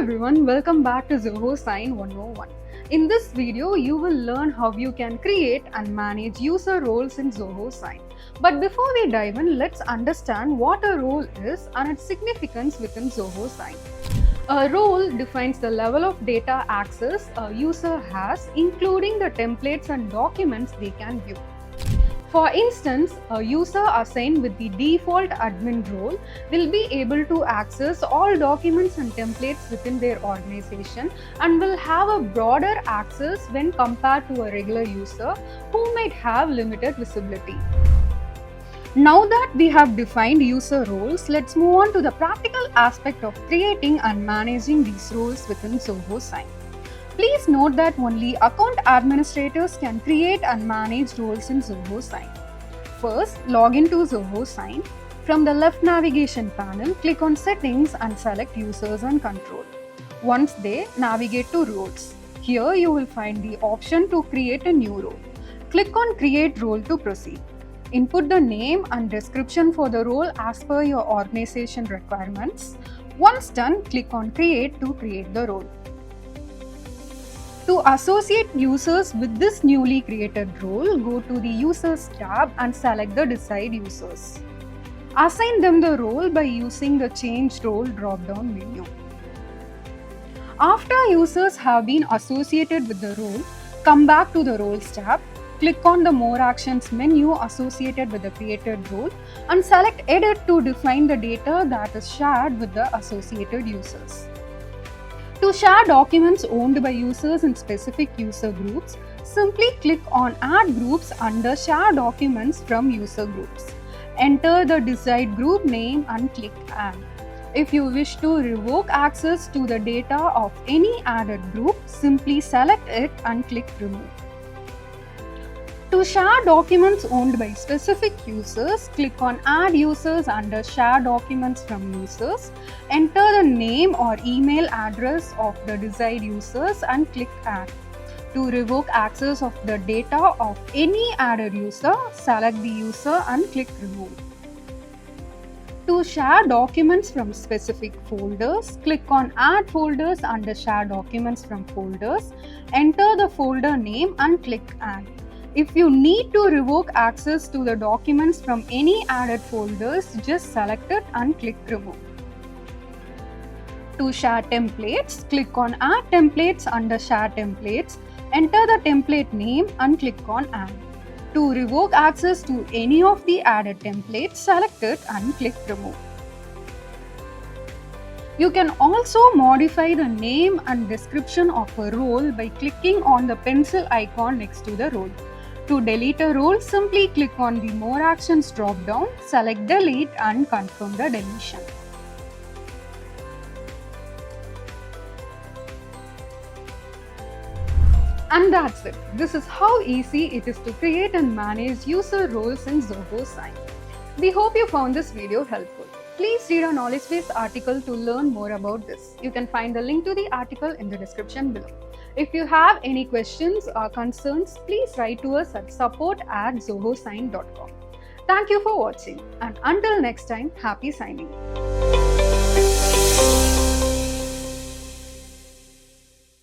everyone, welcome back to Zoho Sign 101. In this video, you will learn how you can create and manage user roles in Zoho Sign. But before we dive in, let's understand what a role is and its significance within Zoho Sign. A role defines the level of data access a user has, including the templates and documents they can view. For instance, a user assigned with the default admin role will be able to access all documents and templates within their organization and will have a broader access when compared to a regular user who might have limited visibility. Now that we have defined user roles, let's move on to the practical aspect of creating and managing these roles within Zoho Sign. Please note that only account administrators can create and manage roles in Zoho Sign. First, log into Zoho Sign. From the left navigation panel, click on Settings and select Users and Control. Once there, navigate to Roles. Here you will find the option to create a new role. Click on Create Role to proceed. Input the name and description for the role as per your organization requirements. Once done, click on Create to create the role. To associate users with this newly created role, go to the Users tab and select the Decide Users. Assign them the role by using the Change Role drop-down menu. After users have been associated with the role, come back to the Roles tab, click on the More Actions menu associated with the created role and select Edit to define the data that is shared with the associated users. To share documents owned by users in specific user groups, simply click on Add Groups under Share Documents from User Groups. Enter the desired group name and click Add. If you wish to revoke access to the data of any added group, simply select it and click Remove. To share documents owned by specific users, click on Add Users under Share Documents from Users. Enter the name or email address of the desired users and click Add. To revoke access of the data of any added user, select the user and click Remove. To share documents from specific folders, click on Add Folders under Share Documents from Folders. Enter the folder name and click Add. If you need to revoke access to the documents from any added folders, just select it and click Remove. To share templates, click on Add Templates under Share Templates. Enter the template name and click on Add. To revoke access to any of the added templates, select it and click Remove. You can also modify the name and description of a role by clicking on the pencil icon next to the role. To delete a role, simply click on the More Actions drop-down, select Delete and confirm the deletion. And that's it. This is how easy it is to create and manage user roles in Zoho Sign. We hope you found this video helpful. Please read our knowledge base article to learn more about this. You can find the link to the article in the description below. If you have any questions or concerns, please write to us at support@zohosign.com. Thank you for watching, and until next time, happy signing.